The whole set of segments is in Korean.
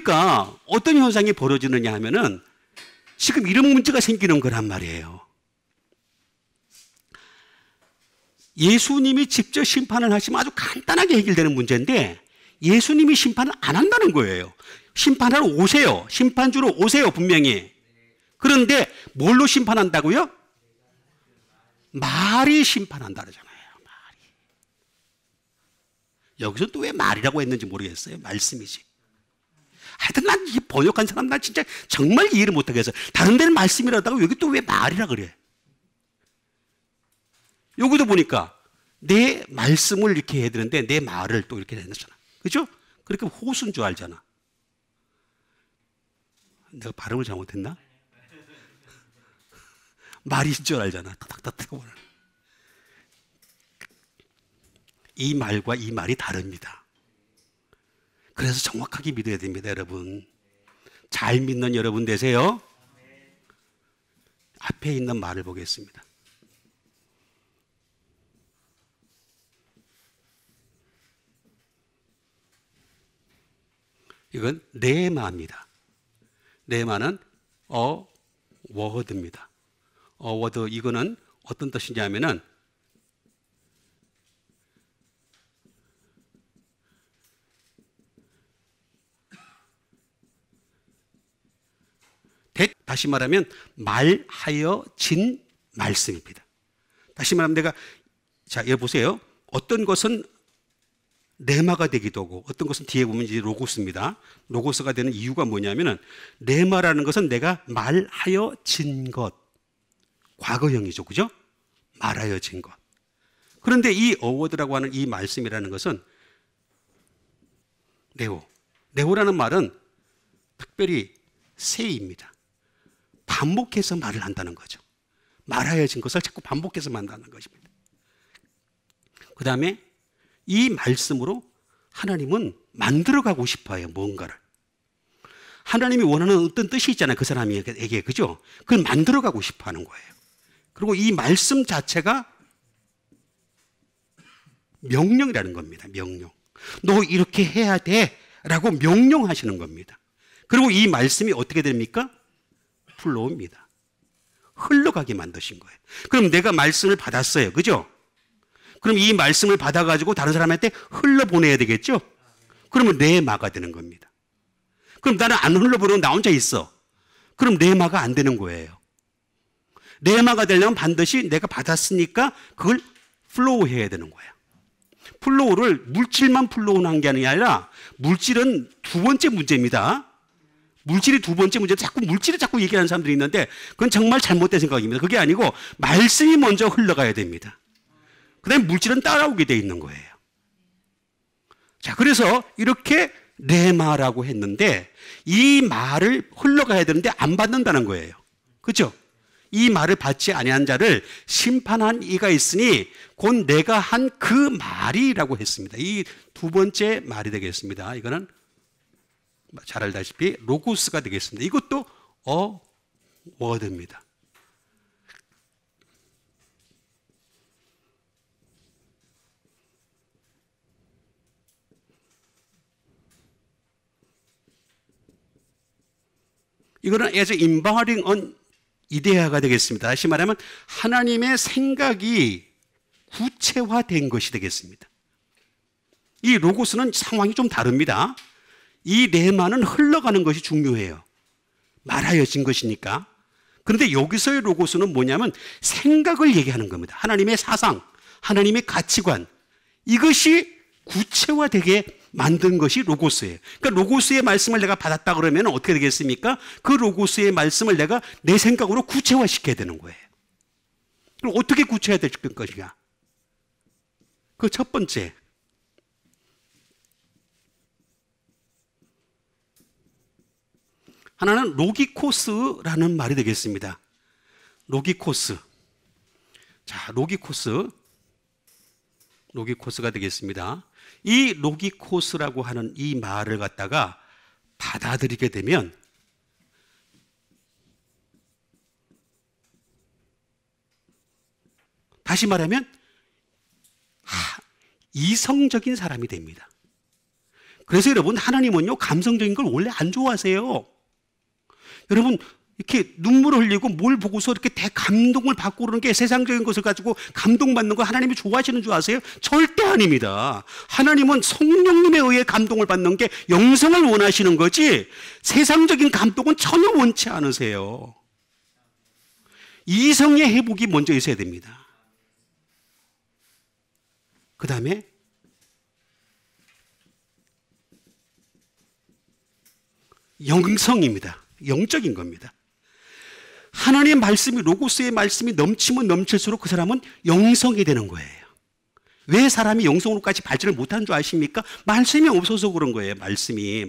그러니까 어떤 현상이 벌어지느냐 하면은 지금 이런 문제가 생기는 거란 말이에요. 예수님이 직접 심판을 하시면 아주 간단하게 해결되는 문제인데 예수님이 심판을 안 한다는 거예요. 심판하러 오세요. 심판주로 오세요, 분명히. 그런데 뭘로 심판한다고요? 말이 심판한다 그러잖아요. 말이. 여기서 또 왜 말이라고 했는지 모르겠어요. 말씀이지. 하여튼 난 이 번역한 사람 난 진짜 정말 이해를 못하겠어요. 다른 데는 말씀이라다가 여기 또 왜 말이라 그래? 여기도 보니까 내 말씀을 이렇게 해야 되는데 내 말을 또 이렇게 해놨잖아. 그죠? 그렇게 호수인 줄 알잖아. 내가 발음을 잘못했나? 말인 줄 알잖아. 타닥타닥. 이 말과 이 말이 다릅니다. 그래서 정확하게 믿어야 됩니다, 여러분. 잘 믿는 여러분 되세요. 앞에 있는 말을 보겠습니다. 이건 네마입니다. 네마는 워드입니다. 워드 이거는 어떤 뜻이냐면은 다시 말하면 말하여진 말씀입니다. 다시 말하면 내가 자, 여기 보세요. 어떤 것은 레마가 되기도 하고 어떤 것은 뒤에 보면 이제 로고스입니다. 로고스가 되는 이유가 뭐냐면은 레마라는 것은 내가 말하여진 것. 과거형이죠. 그죠? 말하여진 것. 그런데 이 어워드라고 하는 이 말씀이라는 것은 네오라는 말은 특별히 세입니다. 반복해서 말을 한다는 거죠. 말하여진 것을 자꾸 반복해서 말한다는 것입니다. 그 다음에 이 말씀으로 하나님은 만들어가고 싶어요. 뭔가를. 하나님이 원하는 어떤 뜻이 있잖아요. 그 사람에게. 그죠? 그걸 만들어가고 싶어 하는 거예요. 그리고 이 말씀 자체가 명령이라는 겁니다. 명령. 너 이렇게 해야 돼 라고 명령하시는 겁니다. 그리고 이 말씀이 어떻게 됩니까? 플로우입니다. 흘러가게 만드신 거예요. 그럼 내가 말씀을 받았어요. 그죠? 그럼 이 말씀을 받아가지고 다른 사람한테 흘러보내야 되겠죠? 그러면 레마가 되는 겁니다. 그럼 나는 안 흘러보내고 나 혼자 있어. 그럼 레마가 안 되는 거예요. 레마가 되려면 반드시 내가 받았으니까 그걸 플로우 해야 되는 거야. 플로우를 물질만 플로우한 게 아니라 물질은 두 번째 문제입니다. 물질이 두 번째 문제, 자꾸 물질을 자꾸 얘기하는 사람들이 있는데 그건 정말 잘못된 생각입니다. 그게 아니고 말씀이 먼저 흘러가야 됩니다. 그 다음에 물질은 따라오게 돼 있는 거예요. 자, 그래서 이렇게 레마라고 했는데 이 말을 흘러가야 되는데 안 받는다는 거예요. 그렇죠? 이 말을 받지 아니한 자를 심판한 이가 있으니 곧 내가 한 그 말이라고 했습니다. 이 두 번째 말이 되겠습니다. 이거는 잘 알다시피 로고스가 되겠습니다. 이것도 워드입니다. 이거는 as embodying on 이데아가 되겠습니다. 다시 말하면 하나님의 생각이 구체화된 것이 되겠습니다. 이 로고스는 상황이 좀 다릅니다. 이 레마는 흘러가는 것이 중요해요. 말하여진 것이니까. 그런데 여기서의 로고스는 뭐냐면 생각을 얘기하는 겁니다. 하나님의 사상, 하나님의 가치관, 이것이 구체화되게 만든 것이 로고스예요. 그러니까 로고스의 말씀을 내가 받았다 그러면 어떻게 되겠습니까? 그 로고스의 말씀을 내가 내 생각으로 구체화시켜야 되는 거예요. 그럼 어떻게 구체화될 것이냐? 그 첫 번째, 하나는 로기코스라는 말이 되겠습니다. 로기코스. 자, 로기코스가 되겠습니다. 이 로기코스라고 하는 이 말을 갖다가 받아들이게 되면 다시 말하면 이성적인 사람이 됩니다. 그래서 여러분, 하나님은요, 감성적인 걸 원래 안 좋아하세요. 여러분, 이렇게 눈물을 흘리고 뭘 보고서 이렇게 대감동을 받고 그러는 게 세상적인 것을 가지고 감동받는 거 하나님이 좋아하시는 줄 아세요? 절대 아닙니다. 하나님은 성령님에 의해 감동을 받는 게 영성을 원하시는 거지 세상적인 감동은 전혀 원치 않으세요. 이성의 회복이 먼저 있어야 됩니다. 그 다음에 영성입니다. 영적인 겁니다. 하나님의 말씀이, 로고스의 말씀이 넘치면 넘칠수록 그 사람은 영성이 되는 거예요. 왜 사람이 영성으로까지 발전을 못하는 줄 아십니까? 말씀이 없어서 그런 거예요. 말씀이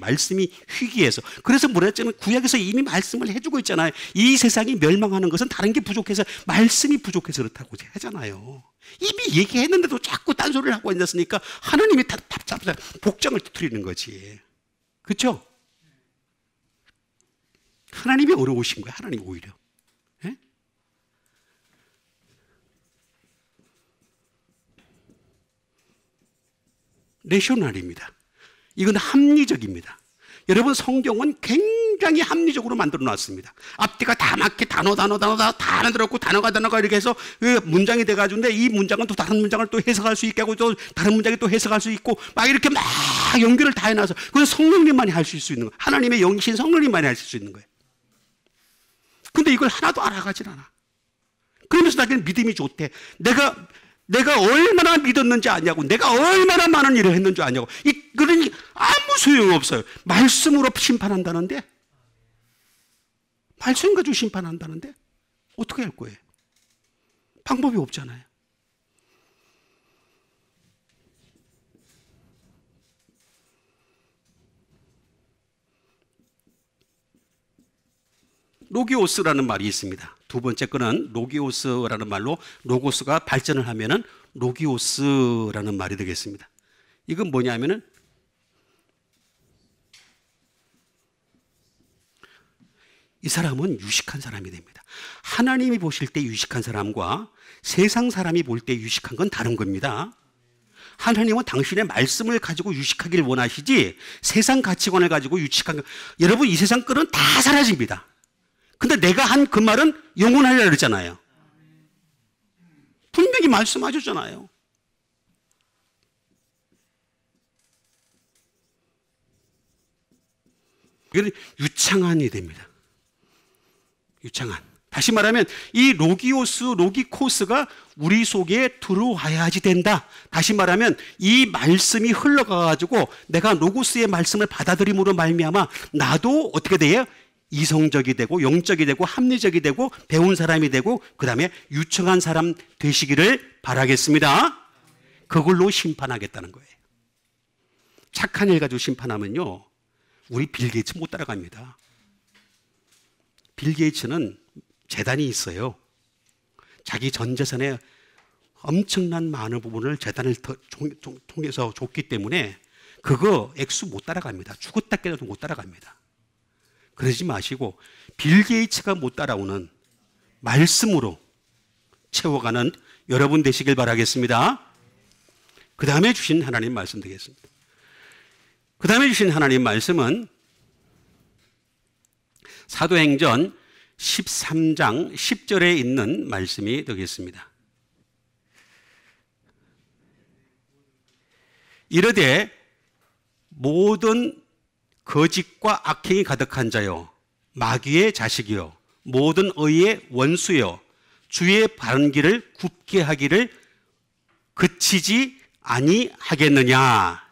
희귀해서. 그래서 뭐라 했잖아요. 구약에서 이미 말씀을 해주고 있잖아요. 이 세상이 멸망하는 것은 다른 게 부족해서, 말씀이 부족해서 그렇다고 하잖아요. 이미 얘기했는데도 자꾸 딴소리를 하고 앉았으니까 하나님이 답답해 복장을 터뜨리는 거지. 그렇죠? 하나님이 어려우신 거예요. 하나님 오히려. 예? 레셔널입니다. 이건 합리적입니다. 여러분, 성경은 굉장히 합리적으로 만들어 놨습니다. 앞뒤가 다 맞게 단어 다 만들었고 단어가 이렇게 해서 문장이 돼가지고 이 문장은 또 다른 문장을 또 해석할 수 있게 하고 또 다른 문장이 또 해석할 수 있고 막 이렇게 막 연결을 다 해놔서 그건 성령님만이 할 수 있는 거예요. 하나님의 영이신 성령님만이 할 수 있는 거예요. 근데 이걸 하나도 알아가질 않아. 그러면서 나에게는 믿음이 좋대. 내가 얼마나 믿었는지 아냐고, 내가 얼마나 많은 일을 했는지 아냐고. 그러니 아무 소용없어요. 말씀으로 심판한다는데, 말씀 가지고 심판한다는데 어떻게 할 거예요? 방법이 없잖아요. 로기오스라는 말이 있습니다. 두 번째 거는 로기오스라는 말로 로고스가 발전을 하면은 로기오스라는 말이 되겠습니다. 이건 뭐냐면은 이 사람은 유식한 사람이 됩니다. 하나님이 보실 때 유식한 사람과 세상 사람이 볼 때 유식한 건 다른 겁니다. 하나님은 당신의 말씀을 가지고 유식하길 원하시지 세상 가치관을 가지고 유식한 거. 여러분, 이 세상 끈은 다 사라집니다. 근데 내가 한 그 말은 영원하리라 그랬잖아요. 분명히 말씀하셨잖아요. 이건 유창한이 됩니다. 유창한. 다시 말하면 이 로기오스, 로기코스가 우리 속에 들어와야지 된다. 다시 말하면 이 말씀이 흘러가가지고 내가 로고스의 말씀을 받아들임으로 말미암아 나도 어떻게 돼요? 이성적이 되고 영적이 되고 합리적이 되고 배운 사람이 되고 그 다음에 유창한 사람 되시기를 바라겠습니다. 그걸로 심판하겠다는 거예요. 착한 일 가지고 심판하면요, 우리 빌 게이츠 못 따라갑니다. 빌 게이츠는 재단이 있어요. 자기 전 재산의 엄청난 많은 부분을 재단을 통해서 줬기 때문에 그거 액수 못 따라갑니다. 죽었다 깨져도 못 따라갑니다. 그러지 마시고 빌 게이츠가 못 따라오는 말씀으로 채워가는 여러분 되시길 바라겠습니다. 그 다음에 주신 하나님 말씀 되겠습니다. 그 다음에 주신 하나님 말씀은 사도행전 13장 10절에 있는 말씀이 되겠습니다. 이르되 모든 거짓과 악행이 가득한 자요, 마귀의 자식이요, 모든 의의 원수요, 주의 바른 길을 굽게 하기를 그치지 아니하겠느냐.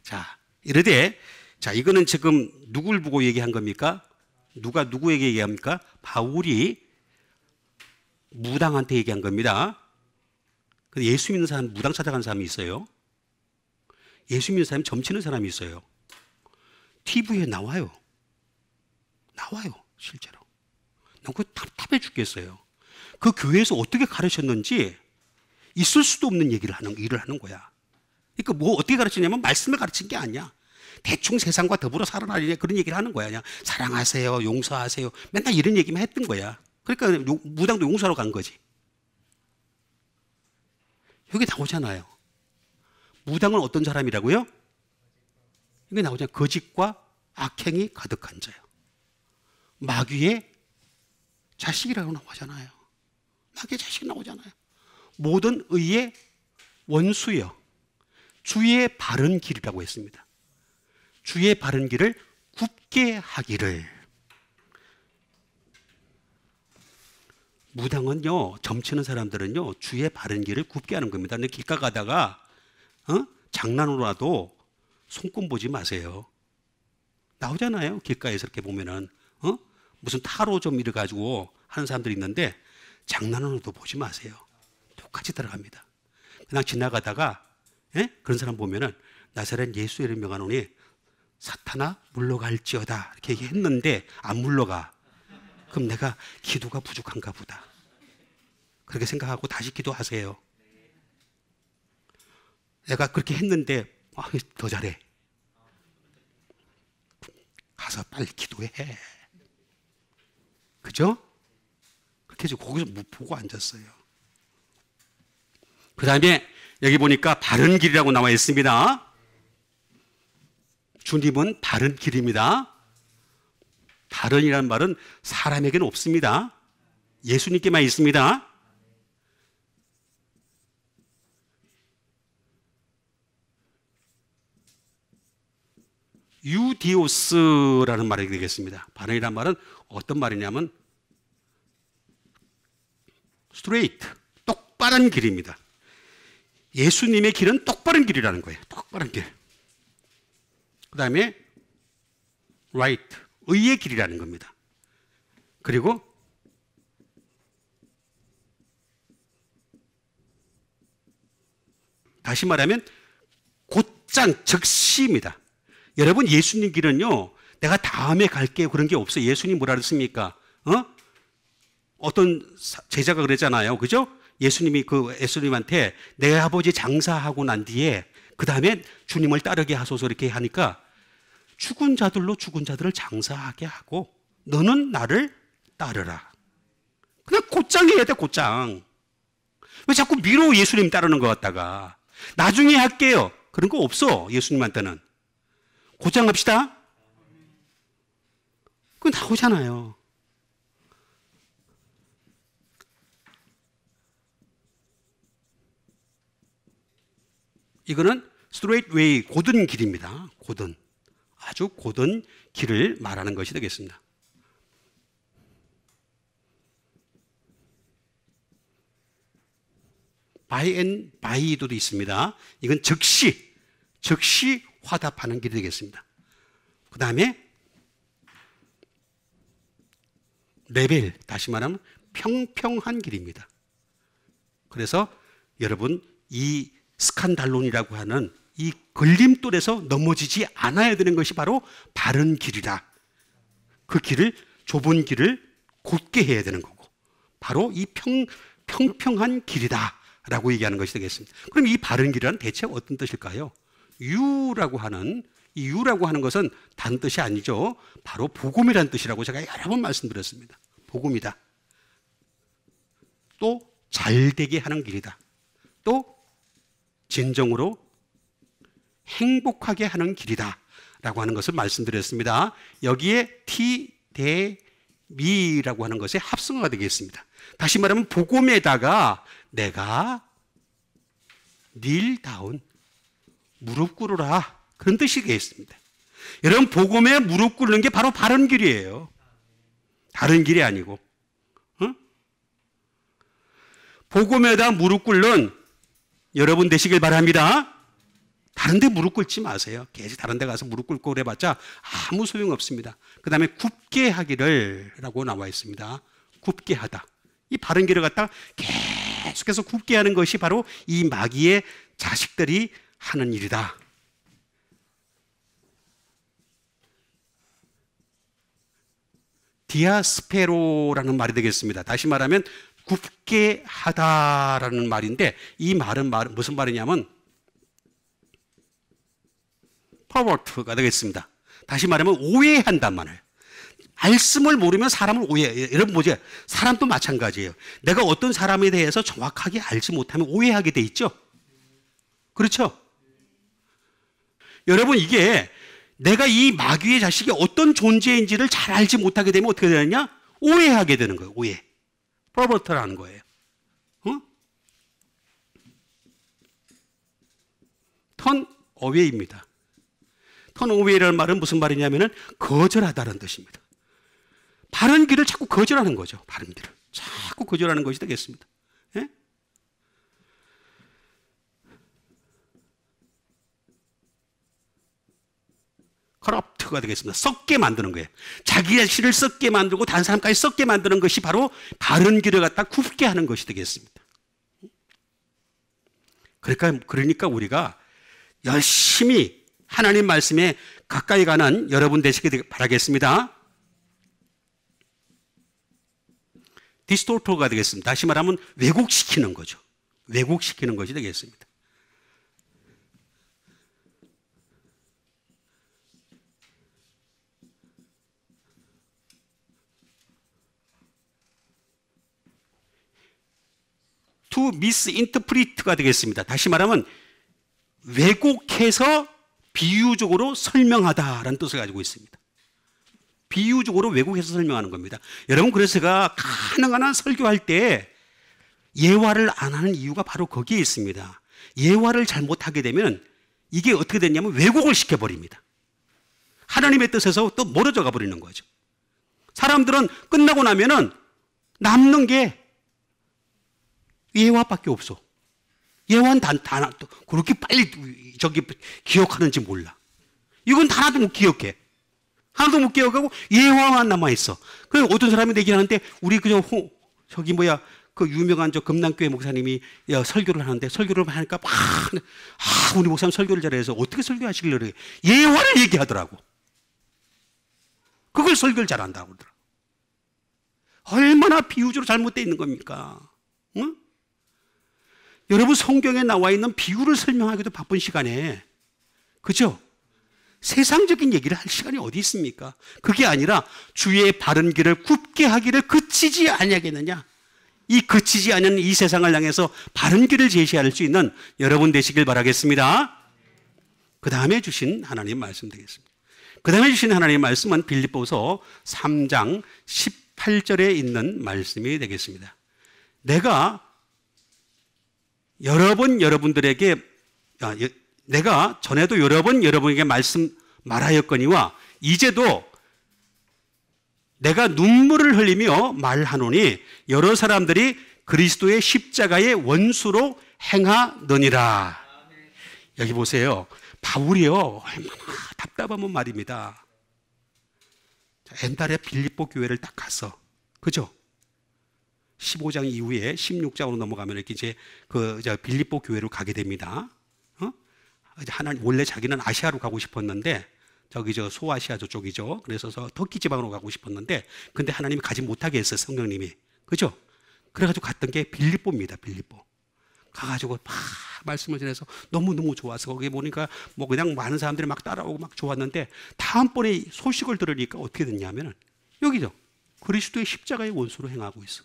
자, 이르되, 자, 이거는 지금 누굴 보고 얘기한 겁니까? 누가 누구에게 얘기합니까? 바울이 무당한테 얘기한 겁니다. 예수 믿는 사람, 무당 찾아간 사람이 있어요. 예수 믿는 사람이 점치는 사람이 있어요. TV에 나와요. 실제로. 난 그거 답답해 죽겠어요. 그 교회에서 어떻게 가르쳤는지 있을 수도 없는 일을 하는 거야. 그러니까 뭐 어떻게 가르치냐면 말씀을 가르친 게 아니야. 대충 세상과 더불어 살아나리냐 그런 얘기를 하는 거야. 그냥 사랑하세요, 용서하세요. 맨날 이런 얘기만 했던 거야. 그러니까 무당도 용서하러 간 거지. 여기 나오잖아요. 무당은 어떤 사람이라고요? 이게 나오잖아요. 거짓과 악행이 가득한 자요. 마귀의 자식이라고 나오잖아요. 마귀의 자식 나오잖아요. 모든 의의 원수여 주의 바른 길이라고 했습니다. 주의 바른 길을 굽게 하기를. 무당은요, 점치는 사람들은요, 주의 바른 길을 굽게 하는 겁니다. 근데 길가 가다가 장난으로라도 손금 보지 마세요. 나오잖아요. 길가에서 이렇게 보면은 무슨 타로 좀 이래가지고 하는 사람들이 있는데 장난으로도 보지 마세요. 똑같이 들어갑니다. 그냥 지나가다가 그런 사람 보면은 나사렛 예수의 이름 명하노니 사탄아 물러갈지어다 이렇게 얘기했는데 안 물러가. 그럼 내가 기도가 부족한가 보다. 그렇게 생각하고 다시 기도하세요. 내가 그렇게 했는데 더 잘해. 가서 빨리 기도해. 그죠? 그렇게 해서 거기서 보고 앉았어요. 그 다음에 여기 보니까 바른 길이라고 나와 있습니다. 주님은 바른 길입니다. 바른이라는 말은 사람에게는 없습니다. 예수님께만 있습니다. 유디오스라는 말이 되겠습니다. 바른이라는 말은 어떤 말이냐면 스트레이트, 똑바른 길입니다. 예수님의 길은 똑바른 길이라는 거예요. 똑바른 길. 그 다음에 right, 의의 길이라는 겁니다. 그리고 다시 말하면 곧장 즉시입니다. 여러분 예수님 길은요, 내가 다음에 갈게요 그런 게 없어요. 예수님 뭐라 그랬습니까? 어떤 제자가 그랬잖아요. 그죠? 예수님한테 내 아버지 장사하고 난 뒤에 그 다음에 주님을 따르게 하소서 이렇게 하니까 죽은 자들로 죽은 자들을 장사하게 하고 너는 나를 따르라. 그냥 곧장 해야 돼, 곧장. 왜 자꾸 미뤄 예수님 따르는 것 같다가. 나중에 할게요. 그런 거 없어, 예수님한테는. 곧장 합시다. 그거 나오잖아요. 이거는 straight way, 곧은 길입니다. 곧은. 아주 곧은 길을 말하는 것이 되겠습니다. by and by도 있습니다. 이건 즉시 화답하는 길이 되겠습니다. 그 다음에 레벨, 다시 말하면 평평한 길입니다. 그래서 여러분 이 스칸달론이라고 하는 이 걸림돌에서 넘어지지 않아야 되는 것이 바로 바른 길이다. 그 길을, 좁은 길을 곧게 해야 되는 거고 바로 이 평평한 길이다 라고 얘기하는 것이 되겠습니다. 그럼 이 바른 길이란 대체 어떤 뜻일까요? 유라고 하는 것은 다른 뜻이 아니죠. 바로 복음이라는 뜻이라고 제가 여러 번 말씀드렸습니다. 복음이다. 또 잘되게 하는 길이다. 또 진정으로 행복하게 하는 길이다 라고 하는 것을 말씀드렸습니다. 여기에 티, 대, 미라고 하는 것의 합성어가 되겠습니다. 다시 말하면 복음에다가 내가 kneel 무릎 꿇으라 그런 뜻이 되겠습니다. 여러분 복음에 무릎 꿇는 게 바로 바른 길이에요. 다른 길이 아니고. 복음에다 무릎 꿇는 여러분 되시길 바랍니다. 다른 데 무릎 꿇지 마세요. 계속 다른 데 가서 무릎 꿇고 그래봤자 아무 소용없습니다. 그 다음에 굽게 하기를 라고 나와 있습니다. 굽게 하다. 이 바른 길을 갖다 계속해서 굽게 하는 것이 바로 이 마귀의 자식들이 하는 일이다. 디아스페로라는 말이 되겠습니다. 다시 말하면 굽게 하다라는 말인데 이 말은 무슨 말이냐면 퍼버트가 되겠습니다. 다시 말하면 오해한단 말이에요. 말씀을 모르면 사람을 오해해요. 여러분 뭐죠? 사람도 마찬가지예요. 내가 어떤 사람에 대해서 정확하게 알지 못하면 오해하게 돼 있죠? 그렇죠? 여러분 이게 내가 이 마귀의 자식이 어떤 존재인지를 잘 알지 못하게 되면 어떻게 되느냐? 오해하게 되는 거예요. 오해. 퍼버터라는 거예요. 턴 어웨이입니다. 턴 어웨이라는 말은 무슨 말이냐면은 거절하다는 뜻입니다. 바른 길을 자꾸 거절하는 거죠. 바른 길을 자꾸 거절하는 것이 되겠습니다. 예? 커럽트가 되겠습니다. 썩게 만드는 거예요. 자기 자신을 썩게 만들고 다른 사람까지 썩게 만드는 것이 바로 바른 길을 갖다 굽게 하는 것이 되겠습니다. 그러니까 우리가 열심히 하나님 말씀에 가까이 가는 여러분 되시길 바라겠습니다. 디스토터가 되겠습니다. 다시 말하면 왜곡시키는 거죠. 왜곡시키는 것이 되겠습니다. to misinterpret가 되겠습니다. 다시 말하면 왜곡해서 비유적으로 설명하다라는 뜻을 가지고 있습니다. 비유적으로 왜곡해서 설명하는 겁니다. 여러분, 그래서 제가 가능한 한 설교할 때 예화를 안 하는 이유가 바로 거기에 있습니다. 예화를 잘못하게 되면 이게 어떻게 되냐면 왜곡을 시켜버립니다. 하나님의 뜻에서 또 멀어져 가버리는 거죠. 사람들은 끝나고 나면은 남는 게 예화밖에 없어. 예화는 그렇게 빨리 기억하는지 몰라. 이건 하나도 못 기억해. 하나도 못 기억하고 예화만 남아있어. 그래서 어떤 사람이 얘기하는데, 우리 그 유명한 금남교회 목사님이 설교를 하는데, 설교를 하니까 우리 목사님 설교를 잘해서 어떻게 설교하시길래 그래. 예화를 얘기하더라고. 그걸 설교를 잘한다고 그러더라고. 얼마나 비유적으로 잘못되어 있는 겁니까? 응? 여러분, 성경에 나와 있는 비유를 설명하기도 바쁜 시간에, 그죠? 세상적인 얘기를 할 시간이 어디 있습니까? 그게 아니라 주의 바른 길을 굽게 하기를 그치지 아니하겠느냐? 이 그치지 않은 이 세상을 향해서 바른 길을 제시할 수 있는 여러분 되시길 바라겠습니다. 그 다음에 주신 하나님 말씀 되겠습니다. 그 다음에 주신 하나님 말씀은 빌립보서 3장 18절에 있는 말씀이 되겠습니다. 내가 내가 전에도 여러 번 여러분에게 말하였거니와 이제도 내가 눈물을 흘리며 말하노니 여러 사람들이 그리스도의 십자가의 원수로 행하느니라. 여기 보세요. 바울이요, 얼마나 답답하면 말입니다. 옛날에 빌립보 교회를 딱 갔어. 그죠? 15장 이후에 16장으로 넘어가면 이렇게 이제 빌립보 교회로 가게 됩니다. 하나님, 원래 자기는 아시아로 가고 싶었는데, 소아시아 저쪽이죠. 그래서 터키 지방으로 가고 싶었는데, 근데 하나님이 가지 못하게 했어요, 성령님이. 그죠? 그래가지고 갔던 게 빌립보입니다, 빌립보. 가가지고 막 말씀을 전해서 너무너무 좋아서, 거기 보니까 그냥 많은 사람들이 막 따라오고 막 좋았는데, 다음번에 소식을 들으니까 어떻게 됐냐면은, 여기죠. 그리스도의 십자가의 원수로 행하고 있어.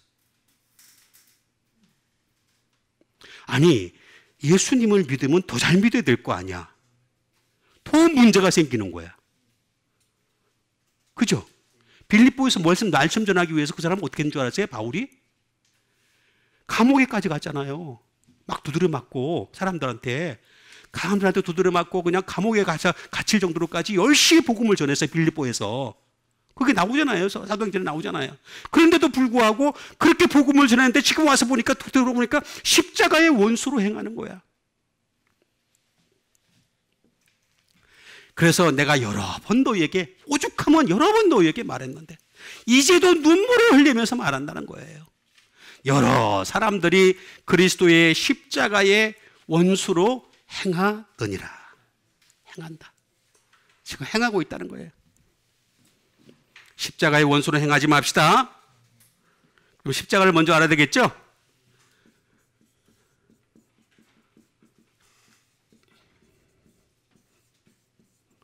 아니, 예수님을 믿으면 더 잘 믿어야 될 거 아니야. 더 문제가 생기는 거야. 그죠? 빌립보에서 말씀 전하기 위해서 그 사람은 어떻게 했는 줄 알았어요? 바울이? 감옥에까지 갔잖아요. 막 두드려 맞고, 사람들한테 두드려 맞고, 그냥 감옥에 갇힐 정도로까지 열심히 복음을 전했어요, 빌립보에서. 그게 나오잖아요. 사도행전에 나오잖아요. 그런데도 불구하고 그렇게 복음을 전했는데 지금 와서 들어보니까 십자가의 원수로 행하는 거야. 그래서 내가 여러 번 너에게, 오죽하면 여러 번 너에게 말했는데 이제도 눈물을 흘리면서 말한다는 거예요. 여러 사람들이 그리스도의 십자가의 원수로 행하느니라. 행한다. 지금 행하고 있다는 거예요. 십자가의 원수로 행하지 맙시다. 그럼 십자가를 먼저 알아야 되겠죠?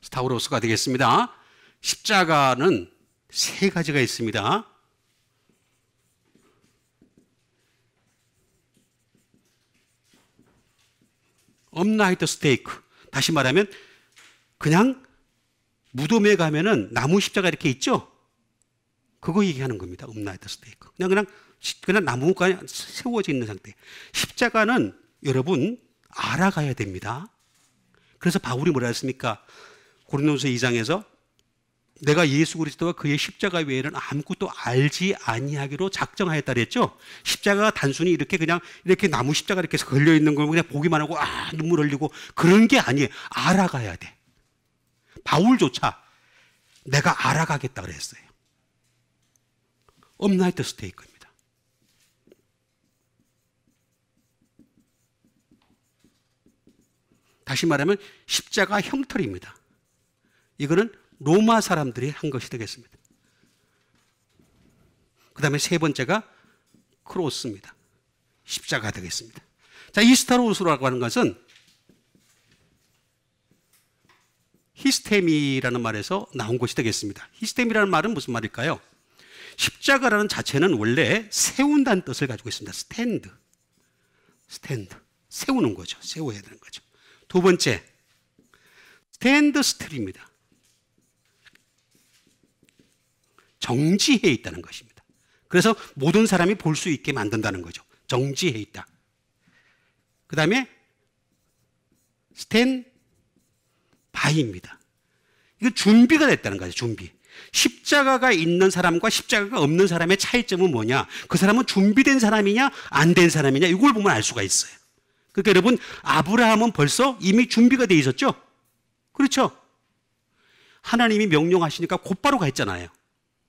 스타우로스가 되겠습니다. 십자가는 세 가지가 있습니다. 업라이트 스테이크. 다시 말하면 그냥 무덤에 가면은 나무 십자가 이렇게 있죠? 그거 얘기하는 겁니다. 음나이트 스테이크. 그냥 나무가 세워져 있는 상태. 십자가는 여러분 알아가야 됩니다. 그래서 바울이 뭐라 했습니까? 고린도서 2장에서 내가 예수 그리스도와 그의 십자가 외에는 아무것도 알지 아니하기로 작정하였다 그랬죠? 십자가가 단순히 이렇게 그냥 이렇게 나무 십자가 이렇게 걸려 있는 걸 그냥 보기만 하고 눈물 흘리고 그런 게 아니에요. 알아가야 돼. 바울조차 내가 알아가겠다 그랬어요. 업나이트 스테이크입니다. 다시 말하면 십자가 형틀입니다. 이거는 로마 사람들이 한 것이 되겠습니다. 그 다음에 세 번째가 크로스입니다. 십자가 되겠습니다. 자, 이스타로스라고 하는 것은 히스테미라는 말에서 나온 것이 되겠습니다. 히스테미라는 말은 무슨 말일까요? 십자가라는 자체는 원래 세운다는 뜻을 가지고 있습니다. 스탠드. 세우는 거죠. 세워야 되는 거죠. 두 번째, 스탠드 스틸입니다. 정지해 있다는 것입니다. 그래서 모든 사람이 볼 수 있게 만든다는 거죠. 정지해 있다. 그 다음에 스탠 바이입니다. 이거 준비가 됐다는 거죠. 준비. 십자가가 있는 사람과 십자가가 없는 사람의 차이점은 뭐냐? 그 사람은 준비된 사람이냐 안 된 사람이냐 이걸 보면 알 수가 있어요. 그러니까 여러분 아브라함은 벌써 이미 준비가 돼 있었죠? 그렇죠? 하나님이 명령하시니까 곧바로 가 있잖아요.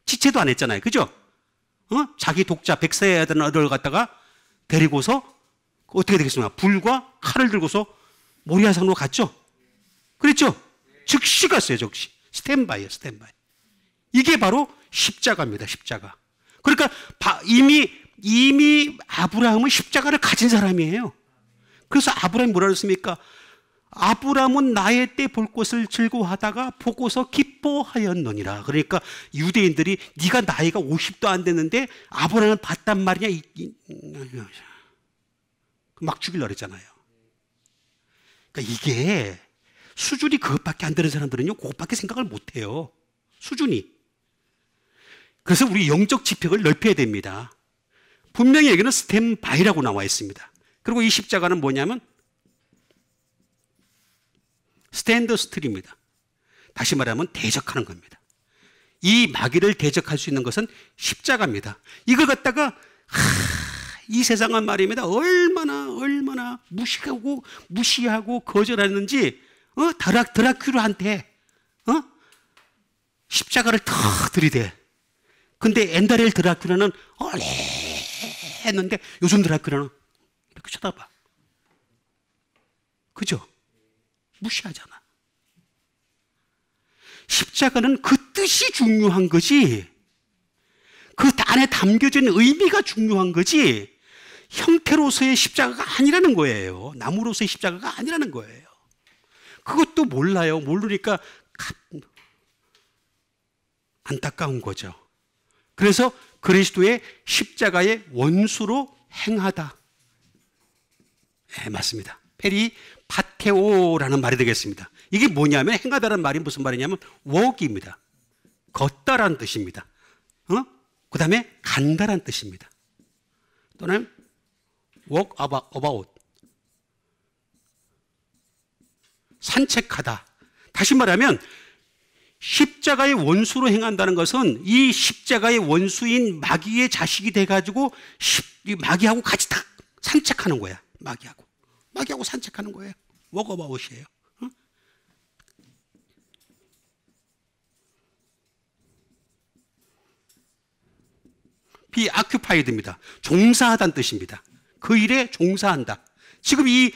지체도 안 했잖아요. 그죠? 자기 독자 백세해야 되는 아들을 갖다가 데리고서 어떻게 되겠습니까? 불과 칼을 들고서 모리아산으로 갔죠? 그랬죠? 즉시 갔어요. 즉시. 스탠바이예요. 스탠바이. 이게 바로 십자가입니다. 십자가. 그러니까 이미 아브라함은 십자가를 가진 사람이에요. 그래서 아브라함이 뭐라 그랬습니까? 아브라함은 나의 때 볼 것을 즐거워하다가 보고서 기뻐하였느니라. 그러니까 유대인들이 네가 나이가 50도 안 됐는데 아브라함을 봤단 말이냐 막 죽이려고 그랬잖아요. 그러니까 이게 수준이 그것밖에 안 되는 사람들은요 그것밖에 생각을 못해요. 수준이. 그래서 우리 영적 지평을 넓혀야 됩니다. 분명히 여기는 스탠바이라고 나와 있습니다. 그리고 이 십자가는 뭐냐면 스탠드 스틸입니다. 다시 말하면 대적하는 겁니다. 이 마귀를 대적할 수 있는 것은 십자가입니다. 이걸 갖다가 이 세상은 말입니다. 얼마나 무시하고 거절하는지 드라큘라한테 십자가를 탁 들이대. 근데 옛날에 드라큘라는 했는데 요즘 드라큘라는 이렇게 쳐다봐. 그죠? 무시하잖아. 십자가는 그 뜻이 중요한 거지. 그 안에 담겨져 있는 의미가 중요한 거지. 형태로서의 십자가가 아니라는 거예요. 나무로서의 십자가가 아니라는 거예요. 그것도 몰라요. 모르니까 안타까운 거죠. 그래서 그리스도의 십자가의 원수로 행하다. 네, 맞습니다. 페리파테오라는 말이 되겠습니다. 이게 뭐냐면 행하다라는 말이 무슨 말이냐면 walk입니다. 걷다라는 뜻입니다. 그 다음에 간다라는 뜻입니다. 또는 walk about 산책하다. 다시 말하면 십자가의 원수로 행한다는 것은 이 십자가의 원수인 마귀의 자식이 돼가지고 마귀하고 같이 다 산책하는 거야. 마귀하고 산책하는 거예요. 워커바웃이에요. be occupied입니다. 종사하다는 뜻입니다. 그 일에 종사한다. 지금 이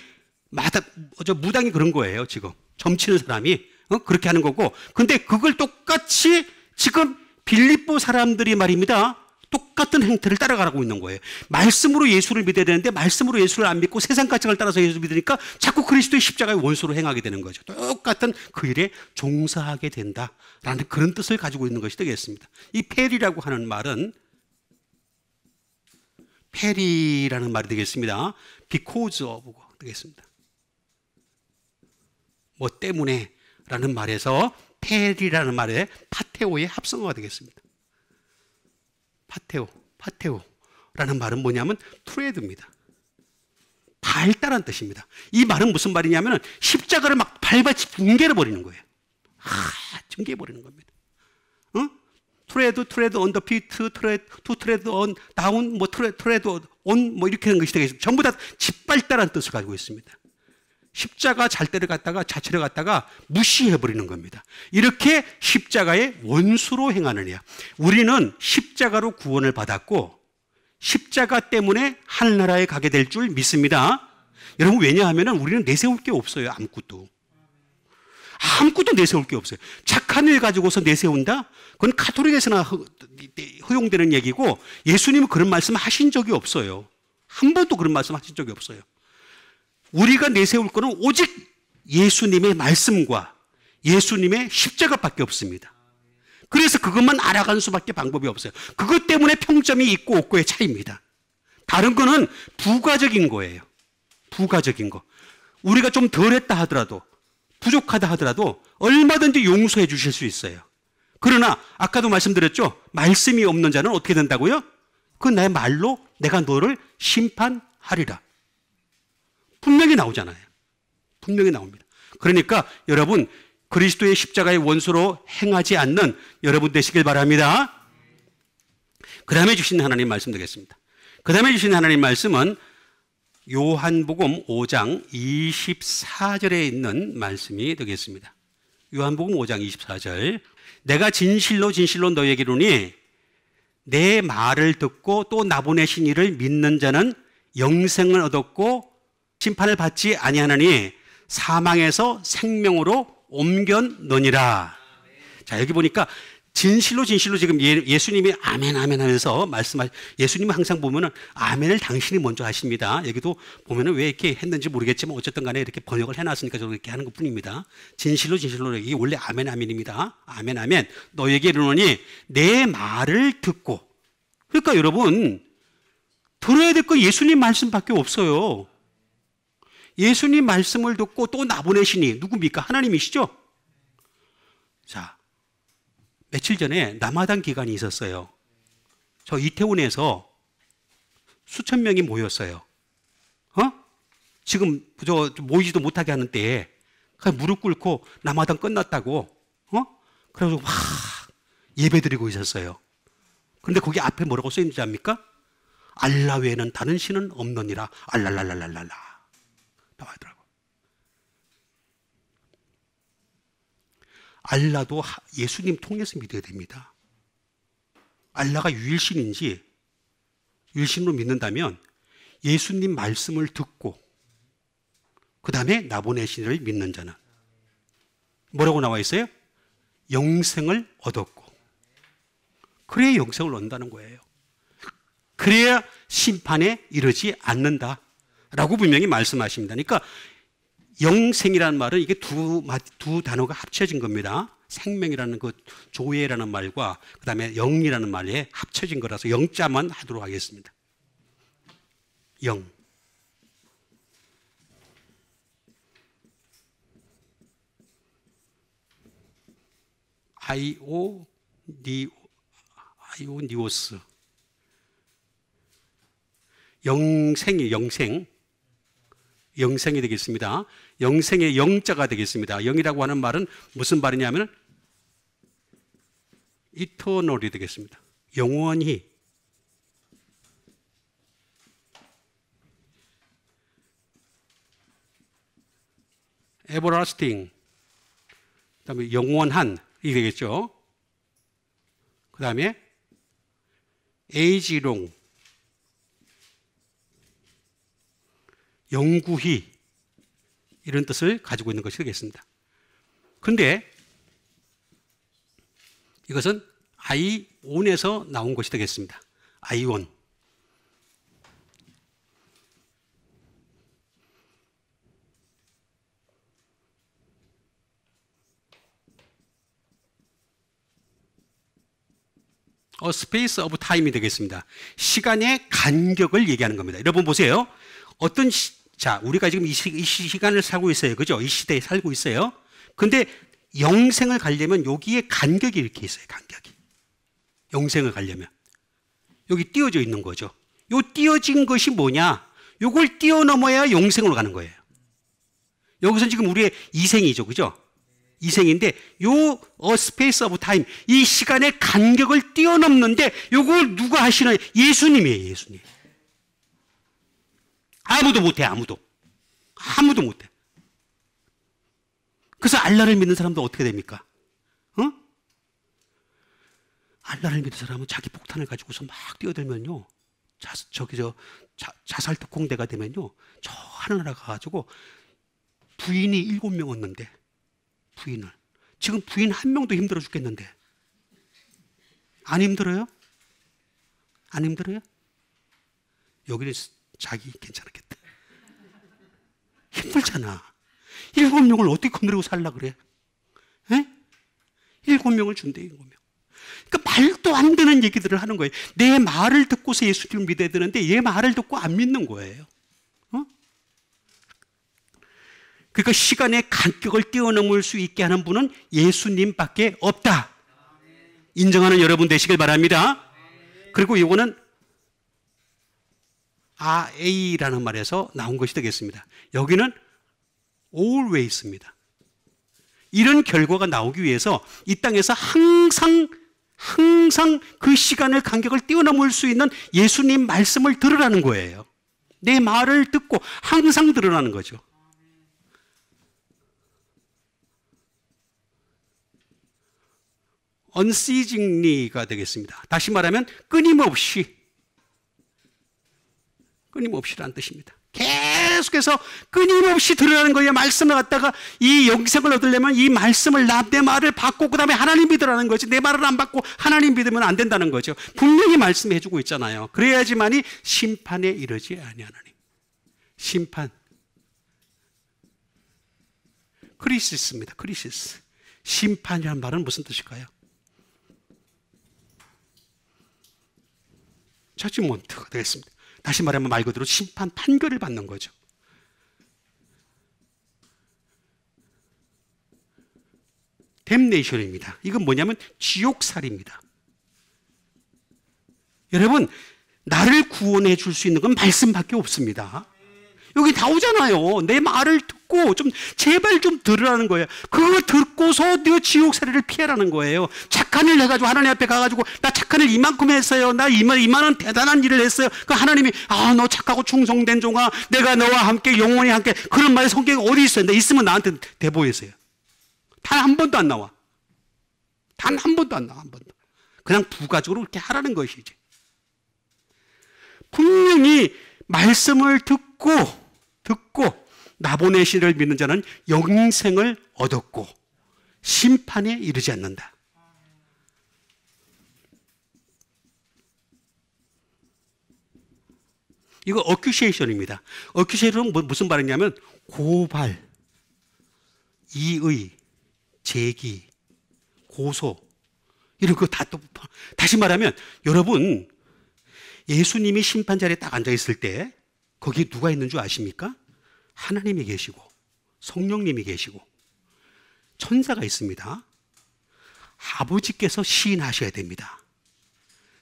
무당이 그런 거예요. 지금 점치는 사람이 그렇게 하는 거고, 근데 그걸 똑같이 지금 빌립보 사람들이 말입니다. 똑같은 행태를 따라가고 있는 거예요. 말씀으로 예수를 믿어야 되는데 말씀으로 예수를 안 믿고 세상 가치를 따라서 예수를 믿으니까 자꾸 그리스도의 십자가의 원수로 행하게 되는 거죠. 똑같은 그 일에 종사하게 된다라는 그런 뜻을 가지고 있는 것이 되겠습니다. 이 페리라고 하는 말은 페리라는 말이 되겠습니다. because of 되겠습니다. 뭐 때문에 라는 말에서 파텔이라는 말에 파테오의 합성어가 되겠습니다. 파테오라는 말은 뭐냐면 트레드입니다. 밟다란 뜻입니다. 이 말은 무슨 말이냐면 십자가를 막 밟아치 붕괴해 버리는 거예요. 붕괴해 버리는 겁니다. 트레드 on the feet, 트레드 on down, 트레드 on 이렇게 하는 것이 되겠습니다. 전부 다 짓밟다란 뜻을 가지고 있습니다. 십자가 잘대를 갖다가 자체를 갖다가 무시해 버리는 겁니다. 이렇게 십자가의 원수로 행하느냐. 우리는 십자가로 구원을 받았고 십자가 때문에 하늘나라에 가게 될 줄 믿습니다. 여러분, 왜냐하면 우리는 내세울 게 없어요. 아무것도 내세울 게 없어요. 착한 일 가지고서 내세운다? 그건 가톨릭에서나 허용되는 얘기고 예수님은 그런 말씀 하신 적이 없어요. 한 번도 그런 말씀 하신 적이 없어요. 우리가 내세울 것은 오직 예수님의 말씀과 예수님의 십자가밖에 없습니다. 그래서 그것만 알아가는 수밖에 방법이 없어요. 그것 때문에 평점이 있고 없고의 차이입니다. 다른 거는 부가적인 거예요. 부가적인 거. 우리가 좀 덜했다 하더라도 부족하다 하더라도 얼마든지 용서해 주실 수 있어요. 그러나 아까도 말씀드렸죠. 말씀이 없는 자는 어떻게 된다고요? 그건 나의 말로 내가 너를 심판하리라. 분명히 나오잖아요. 분명히 나옵니다. 그러니까 여러분, 그리스도의 십자가의 원수로 행하지 않는 여러분 되시길 바랍니다. 그 다음에 주신 하나님 말씀 되겠습니다. 그 다음에 주신 하나님 말씀은 요한복음 5장 24절에 있는 말씀이 되겠습니다. 요한복음 5장 24절. 내가 진실로 진실로 너에게 이르노니 내 말을 듣고 또 나보내신 이를 믿는 자는 영생을 얻었고 심판을 받지 아니하나니 사망에서 생명으로 옮겨노니라. 자, 여기 보니까 진실로 진실로 지금 예수님이 아멘 아멘 하면서 예수님은 항상 보면은 아멘을 당신이 먼저 하십니다. 여기도 보면은 왜 이렇게 했는지 모르겠지만 어쨌든 간에 이렇게 번역을 해놨으니까 저렇게 하는 것 뿐입니다. 진실로 진실로, 이게 원래 아멘 아멘입니다. 아멘 아멘. 너에게 이르노니 내 말을 듣고. 그러니까 여러분, 들어야 될 거 예수님 말씀밖에 없어요. 예수님 말씀을 듣고 또 나보내시니 누굽니까? 하나님이시죠? 자, 며칠 전에 남아당 기간이 있었어요. 저 이태원에서 수천 명이 모였어요. 지금 저 모이지도 못하게 하는 때에 그냥 무릎 꿇고 남아당 끝났다고, 그래서 막 예배 드리고 있었어요. 그런데 거기 앞에 뭐라고 써 있는지 압니까? 알라 외에는 다른 신은 없느니라. 알랄랄랄랄라 나와있더라고. 알라도 예수님 통해서 믿어야 됩니다. 알라가 유일신인지 유일신으로 믿는다면 예수님 말씀을 듣고 그 다음에 나보내신 이를 믿는 자는 뭐라고 나와 있어요? 영생을 얻었고. 그래야 영생을 얻는다는 거예요. 그래야 심판에 이르지 않는다라고 분명히 말씀하십니다. 그러니까 영생이라는 말은 이게 두 단어가 합쳐진 겁니다. 생명이라는 그 조예라는 말과 그 다음에 영이라는 말에 합쳐진 거라서 영자만 하도록 하겠습니다. 영. 아이오니오스. 영생이 영생이 되겠습니다. 영생의 영자가 되겠습니다. 영이라고 하는 말은 무슨 말이냐면 이터널이 되겠습니다. 영원히. everlasting. 그다음에 영원한 이 되겠죠. 그다음에 age long. 영구히 이런 뜻을 가지고 있는 것이 되겠습니다. 그런데 이것은 아이온에서 나온 것이 되겠습니다. 아이온. space of time이 되겠습니다. 시간의 간격을 얘기하는 겁니다. 여러분 보세요. 자, 우리가 지금 이 시간을 살고 있어요. 그죠? 이 시대에 살고 있어요. 근데 영생을 가려면 여기에 간격이 이렇게 있어요. 간격이. 영생을 가려면. 여기 띄어져 있는 거죠. 요 띄어진 것이 뭐냐? 요걸 뛰어넘어야 영생으로 가는 거예요. 여기서 지금 우리의 이생이죠. 그죠? 이생인데 요 스페이스 오브 타임, 이 시간의 간격을 뛰어넘는데 요걸 누가 하시는? 예수님이에요. 예수님. 아무도 못해. 아무도 못해. 그래서 알라를 믿는 사람도 어떻게 됩니까? 알라를 믿는 사람은 자기 폭탄을 가지고서 막 뛰어들면요, 자살 특공대가 되면요, 저 하늘나라 가가지고 부인이 7명 얻는데, 부인을. 지금 부인 1명도 힘들어 죽겠는데. 안 힘들어요? 안 힘들어요? 여기는 자기 괜찮았겠다. 힘들잖아. 7명을 어떻게 건드리고 살라 그래? 에? 7명을 준대, 7명. 그러니까 말도 안 되는 얘기들을 하는 거예요. 내 말을 듣고서 예수님을 믿어야 되는데 얘 말을 듣고 안 믿는 거예요. 그러니까 시간의 간격을 뛰어넘을 수 있게 하는 분은 예수님밖에 없다. 인정하는 여러분 되시길 바랍니다. 그리고 이거는 RA라는 말에서 나온 것이 되겠습니다. 여기는 always입니다. 이런 결과가 나오기 위해서 이 땅에서 항상 그 시간의 간격을 뛰어넘을 수 있는 예수님 말씀을 들으라는 거예요. 내 말을 듣고 항상 들으라는 거죠. unceasingly가 되겠습니다. 다시 말하면 끊임없이라는 뜻입니다. 계속해서 끊임없이 들으라는 거예요. 말씀을 갖다가 이 영생을 얻으려면 이 말씀을 내 말을 받고 그 다음에 하나님 믿으라는 거지. 내 말을 안 받고 하나님 믿으면 안 된다는 거죠. 분명히 말씀해 주고 있잖아요. 그래야지만이 심판에 이르지 아니하나니. 심판. 크리시스입니다. 크리시스. 심판이라는 말은 무슨 뜻일까요? 저지먼트가 되겠습니다. 다시 말하면 말 그대로 심판 판결을 받는 거죠. 댐네이션입니다. 이건 뭐냐면 지옥살입니다. 여러분, 나를 구원해 줄 수 있는 건 말씀밖에 없습니다. 여기 나오잖아요. 내 말을 듣고 좀 제발 좀 들으라는 거예요. 그거 듣고서 너 지옥살이를 피하라는 거예요. 착한 일 해가지고 하나님 앞에 가가지고 나 착한 일 이만큼 했어요. 나 이만한 대단한 일을 했어요. 그 하나님이 너 착하고 충성된 종아, 내가 너와 함께 영원히 함께, 그런 말이 성경에 어디 있어요? 근데 있으면 나한테 대보이세요. 단 한 번도 안 나와. 단 한 번도 안 나와. 한 번도. 그냥 부가적으로 그렇게 하라는 것이지. 분명히 말씀을 듣고 나 보내시를 믿는 자는 영생을 얻었고 심판에 이르지 않는다. 이거 어큐세이션입니다. 어큐세이션은 무슨 말이냐면 고발, 이의, 제기, 고소, 이런 거 다 또. 다시 말하면 여러분, 예수님이 심판 자리에 딱 앉아 있을 때 거기에 누가 있는 줄 아십니까? 하나님이 계시고 성령님이 계시고 천사가 있습니다. 아버지께서 시인하셔야 됩니다.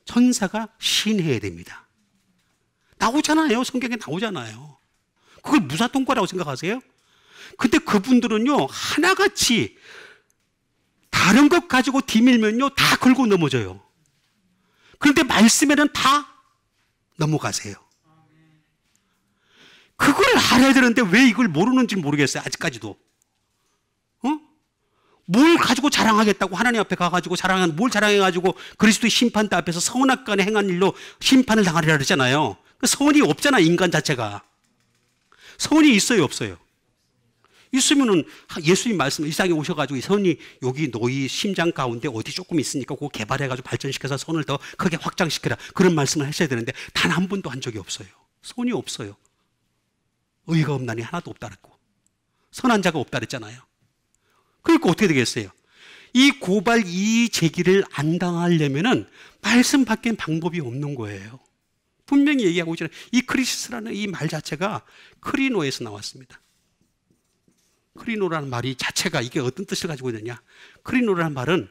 천사가 시인해야 됩니다. 나오잖아요. 성경에 나오잖아요. 그걸 무사통과라고 생각하세요? 근데 그분들은요, 하나같이 다른 것 가지고 뒤밀면요, 다 걸고 넘어져요. 그런데 말씀에는 다 넘어가세요. 그걸 알아야 되는데 왜 이걸 모르는지 모르겠어요. 아직까지도. 뭘 가지고 자랑하겠다고 하나님 앞에 가가지고 뭘 자랑해가지고 그리스도의 심판대 앞에서 선악간에 행한 일로 심판을 당하리라 그러잖아요. 선이 없잖아, 인간 자체가. 선이 있어요, 없어요? 있으면은 예수님 말씀, 이 세상에 오셔가지고 이 선이 여기 너희 심장 가운데 어디 조금 있으니까 그거 개발해가지고 발전시켜서 선을 더 크게 확장시켜라, 그런 말씀을 하셔야 되는데 단 한 번도 한 적이 없어요. 선이 없어요. 의가 없나니 하나도 없다 그랬고 선한 자가 없다 그랬잖아요. 그러니까 어떻게 되겠어요? 이 고발, 이 제기를 안 당하려면은 말씀 밖엔 방법이 없는 거예요. 분명히 얘기하고 있잖아요. 이 크리시스라는 이 말 자체가 크리노에서 나왔습니다. 크리노라는 말이 자체가 이게 어떤 뜻을 가지고 있느냐? 크리노라는 말은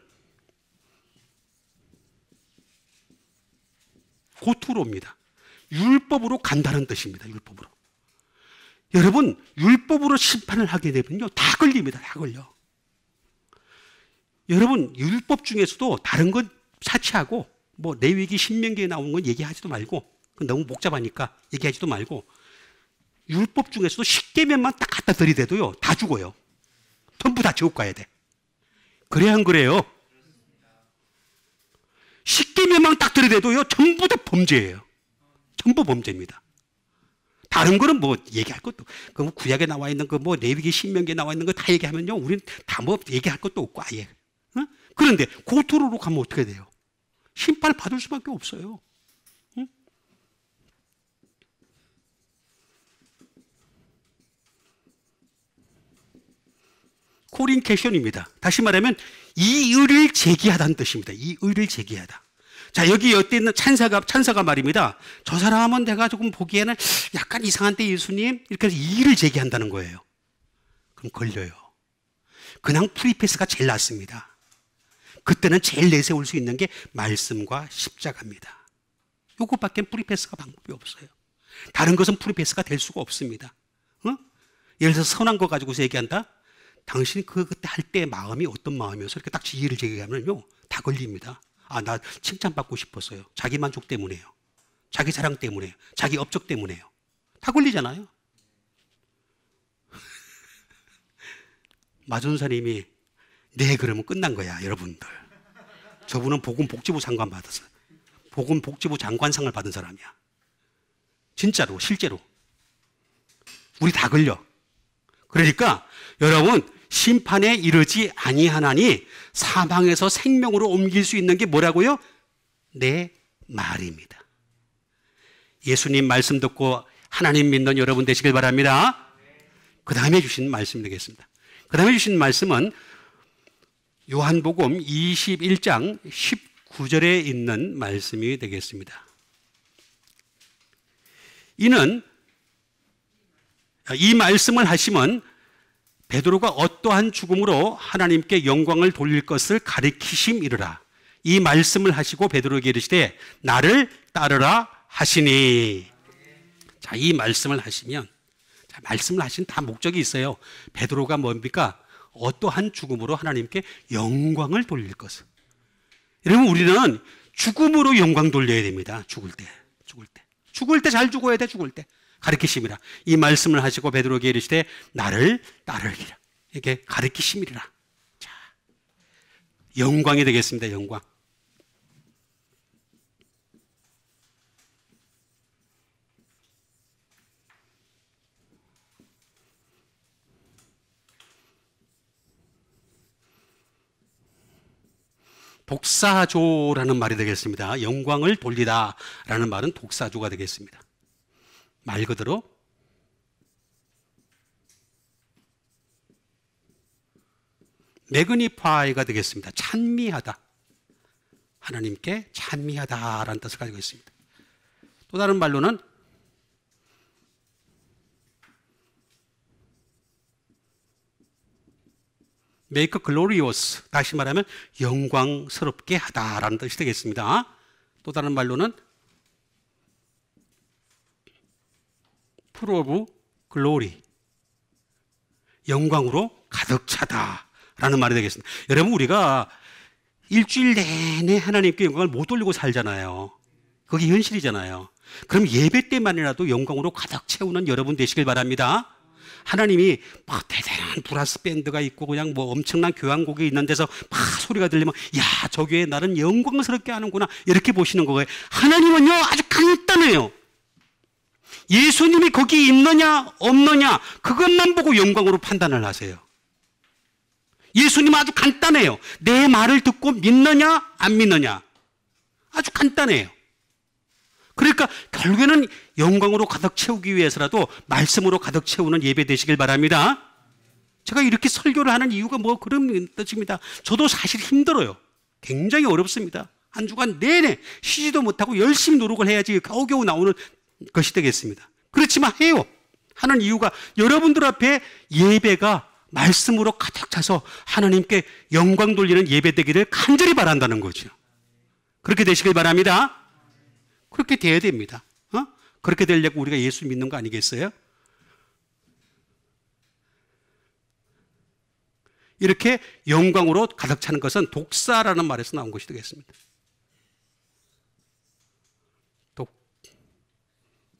고투로입니다. 율법으로 간다는 뜻입니다. 율법으로. 여러분, 율법으로 심판을 하게 되면요, 다 걸립니다. 다 걸려. 여러분, 율법 중에서도 다른 건 사치하고, 뭐 레위기 신명기에 나오는 건 얘기하지도 말고, 그건 너무 복잡하니까 얘기하지도 말고, 율법 중에서도 10계명만 딱 갖다 들이대도요, 다 죽어요. 전부 다 지옥 가야 돼. 그래 안 그래요? 10계명만 딱 들이대도요, 전부 다 범죄예요. 전부 범죄입니다. 다른 거는 뭐 얘기할 것도, 그 구약에 나와 있는 거, 뭐 레위기 신명기에 나와 있는 거 다 얘기하면요, 우리는 다 뭐 얘기할 것도 없고 아예. 어? 그런데 고토로로 가면 어떻게 돼요? 심판을 받을 수밖에 없어요. 응? 코린케션입니다. 다시 말하면 이의를 제기하다는 뜻입니다. 이의를 제기하다. 자, 여기 여기 있는 찬사가 말입니다. 저 사람은 내가 조금 보기에는 약간 이상한데 예수님, 이렇게 해서 이의를 제기한다는 거예요. 그럼 걸려요. 그냥 프리패스가 제일 낫습니다. 그때는 제일 내세울 수 있는 게 말씀과 십자가입니다. 이것밖에 프리패스가 방법이 없어요. 다른 것은 프리패스가 될 수가 없습니다. 어? 예를 들어서 선한 거 가지고서 얘기한다? 당신이 그때 할 때 마음이 어떤 마음이어서 이렇게 딱 이의를 제기하면요, 다 걸립니다. 아, 나 칭찬받고 싶었어요. 자기 만족 때문에요. 자기 자랑 때문에요. 자기 업적 때문에요. 다 걸리잖아요. 마존사님이 네, 그러면 끝난 거야, 여러분들. 저분은 보건복지부 장관 받았어요. 보건복지부 장관상을 받은 사람이야. 진짜로, 실제로. 우리 다 걸려. 그러니까 여러분, 심판에 이르지 아니하나니 사망에서 생명으로 옮길 수 있는 게 뭐라고요? 내 말입니다. 예수님 말씀 듣고 하나님 믿는 여러분 되시길 바랍니다. 그 다음에 주신 말씀 되겠습니다. 그 다음에 주신 말씀은 요한복음 21장 19절에 있는 말씀이 되겠습니다. 이는 이 말씀을 하시면 베드로가 어떠한 죽음으로 하나님께 영광을 돌릴 것을 가리키심이르라. 이 말씀을 하시고 베드로에게 이르시되 나를 따르라 하시니. 자, 이 말씀을 하시면, 자, 말씀을 하신 다 목적이 있어요. 베드로가 뭡니까? 어떠한 죽음으로 하나님께 영광을 돌릴 것을. 여러분, 우리는 죽음으로 영광 돌려야 됩니다. 죽을 때 잘 죽어야 돼. 죽을 때 가르치심이라. 이 말씀을 하시고 베드로에게 이르시되 나를 따르기라. 이게 가르치심이라. 자, 영광이 되겠습니다. 영광. 독사조라는 말이 되겠습니다. 영광을 돌리다라는 말은 독사조가 되겠습니다. 말 그대로 매그니파이가 되겠습니다. 찬미하다. 하나님께 찬미하다라는 뜻을 가지고 있습니다. 또 다른 말로는 make glorious, 다시 말하면 영광스럽게 하다라는 뜻이 되겠습니다. 또 다른 말로는 full of glory, 영광으로 가득 차다라는 말이 되겠습니다. 여러분, 우리가 일주일 내내 하나님께 영광을 못 돌리고 살잖아요. 그게 현실이잖아요. 그럼 예배 때만이라도 영광으로 가득 채우는 여러분 되시길 바랍니다. 하나님이 막 대단한 브라스 밴드가 있고 그냥 뭐 엄청난 교향곡이 있는 데서 막 소리가 들리면 야, 저 교회 나는 영광스럽게 하는구나 이렇게 보시는 거예요. 하나님은요 아주 간단해요. 예수님이 거기 있느냐 없느냐 그것만 보고 영광으로 판단을 하세요. 예수님은 아주 간단해요. 내 말을 듣고 믿느냐 안 믿느냐 아주 간단해요. 그러니까 결국에는 영광으로 가득 채우기 위해서라도 말씀으로 가득 채우는 예배 되시길 바랍니다. 제가 이렇게 설교를 하는 이유가 뭐 그런 뜻입니다. 저도 사실 힘들어요. 굉장히 어렵습니다. 한 주간 내내 쉬지도 못하고 열심히 노력을 해야지 겨우겨우 나오는 것이 되겠습니다. 그렇지만 해요. 하는 이유가 여러분들 앞에 예배가 말씀으로 가득 차서 하나님께 영광 돌리는 예배되기를 간절히 바란다는 거죠. 그렇게 되시길 바랍니다. 그렇게 돼야 됩니다. 그렇게 되려고 우리가 예수 믿는 거 아니겠어요? 이렇게 영광으로 가득 차는 것은 독사라는 말에서 나온 것이 되겠습니다.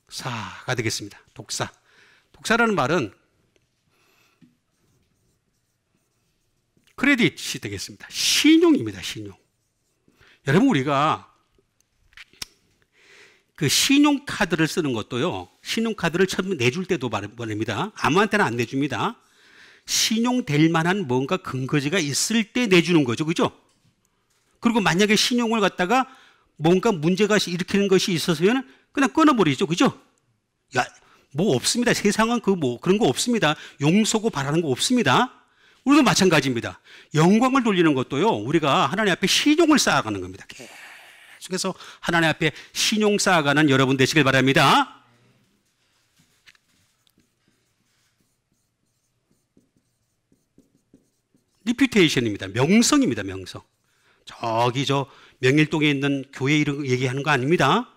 독사가 되겠습니다. 독사. 독사라는 말은 크레딧이 되겠습니다. 신용입니다. 신용. 여러분, 우리가 그 신용카드를 쓰는 것도요, 신용카드를 처음 내줄 때도 말입니다. 아무한테나 안 내줍니다. 신용될 만한 뭔가 근거지가 있을 때 내주는 거죠. 그죠? 그리고 만약에 신용을 갖다가 뭔가 문제가 일으키는 것이 있었으면 그냥 끊어버리죠. 그죠? 야, 뭐 없습니다. 세상은 그런 거 없습니다. 용서고 바라는 거 없습니다. 우리도 마찬가지입니다. 영광을 돌리는 것도요, 우리가 하나님 앞에 신용을 쌓아가는 겁니다. 계속해서 하나님 앞에 신용 쌓아가는 여러분 되시길 바랍니다. 리퓨테이션입니다. 명성입니다. 명성. 저기 명일동에 있는 교회 이름 얘기하는 거 아닙니다.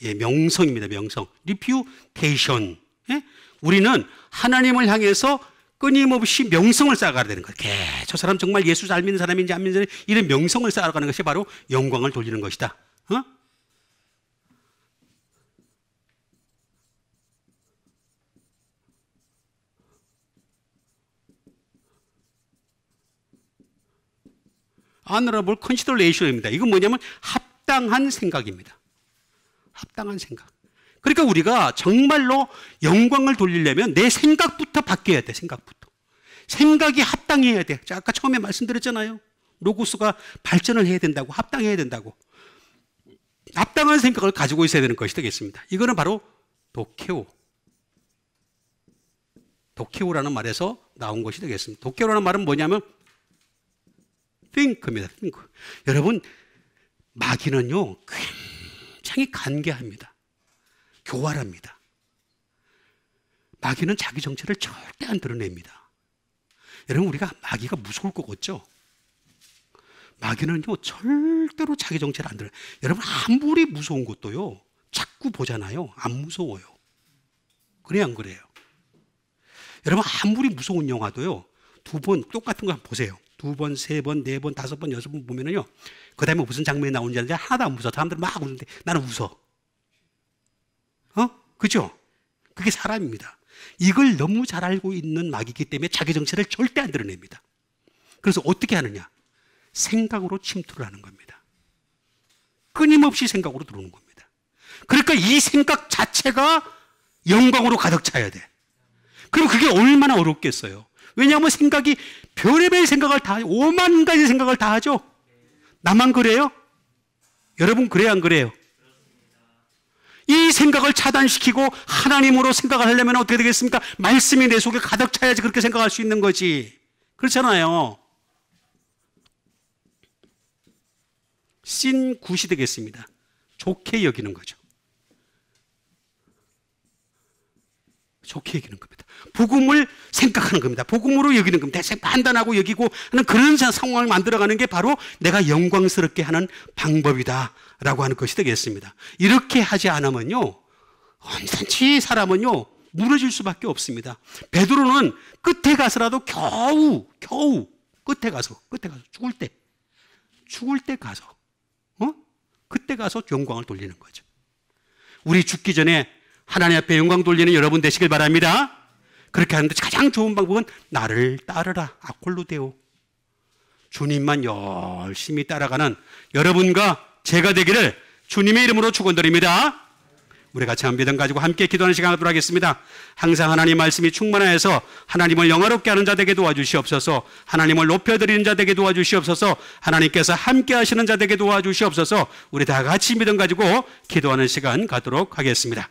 예, 명성입니다. 명성. 리퓨테이션. 예? 우리는 하나님을 향해서 끊임없이 명성을 쌓아가야 되는 거예요. 저 사람 정말 예수 잘 믿는 사람인지 안 믿는 사람인지 이런 명성을 쌓아가는 것이 바로 영광을 돌리는 것이다. honorable consideration입니다. 이건 뭐냐면 합당한 생각입니다. 합당한 생각. 그러니까 우리가 정말로 영광을 돌리려면 내 생각부터 바뀌어야 돼. 생각부터. 생각이 합당해야 돼. 아까 처음에 말씀드렸잖아요. 로고스가 발전을 해야 된다고, 합당해야 된다고. 합당한 생각을 가지고 있어야 되는 것이 되겠습니다. 이거는 바로 도케오. 도케오라는 말에서 나온 것이 되겠습니다. 도케오라는 말은 뭐냐면 think입니다. think. 여러분, 마귀는요, 굉장히 간계합니다. 교활합니다. 마귀는 자기 정체를 절대 안 드러냅니다. 여러분, 우리가 마귀가 무서울 것 같죠? 마귀는요, 절대로 자기 정체를 안 드러내요. 여러분, 아무리 무서운 것도요, 자꾸 보잖아요. 안 무서워요. 그래요, 안 그래요? 여러분, 아무리 무서운 영화도요, 2번 똑같은 거 한번 보세요. 2번, 3번, 4번, 5번, 6번 보면은요, 그 다음에 무슨 장면이 나오는지 아는데 하나도 안 무서워. 사람들 막 웃는데 나는 웃어. 그죠? 그게 사람입니다. 이걸 너무 잘 알고 있는 마귀이기 때문에 자기 정체를 절대 안 드러냅니다. 그래서 어떻게 하느냐? 생각으로 침투를 하는 겁니다. 끊임없이 생각으로 들어오는 겁니다. 그러니까 이 생각 자체가 영광으로 가득 차야 돼. 그럼 그게 얼마나 어렵겠어요? 왜냐하면 생각이 별의별 생각을 다, 5만 가지 생각을 다 하죠. 나만 그래요? 여러분 그래요, 안 그래요? 이 생각을 차단시키고 하나님으로 생각을 하려면 어떻게 되겠습니까? 말씀이 내 속에 가득 차야지 그렇게 생각할 수 있는 거지. 그렇잖아요. 씬 굿이 되겠습니다. 좋게 여기는 거죠. 좋게 여기는 겁니다. 복음을 생각하는 겁니다. 복음으로 여기는 겁니다. 판단하고 여기고 하는 그런 상황을 만들어가는 게 바로 내가 영광스럽게 하는 방법이다라고 하는 것이 되겠습니다. 이렇게 하지 않으면요, 언제든지 사람은요 무너질 수밖에 없습니다. 베드로는 끝에 가서라도 겨우 끝에 가서 죽을 때 가서 그때 가서 영광을 돌리는 거죠. 우리 죽기 전에 하나님 앞에 영광 돌리는 여러분 되시길 바랍니다. 그렇게 하는데 가장 좋은 방법은 나를 따르라. 아콜로데오. 주님만 열심히 따라가는 여러분과 제가 되기를 주님의 이름으로 축원드립니다. 우리 같이 한 믿음 가지고 함께 기도하는 시간 갖도록 하겠습니다. 항상 하나님 말씀이 충만하여서 하나님을 영화롭게 하는 자 되게 도와주시옵소서. 하나님을 높여드리는 자 되게 도와주시옵소서. 하나님께서 함께 하시는 자 되게 도와주시옵소서. 우리 다 같이 믿음 가지고 기도하는 시간 갖도록 하겠습니다.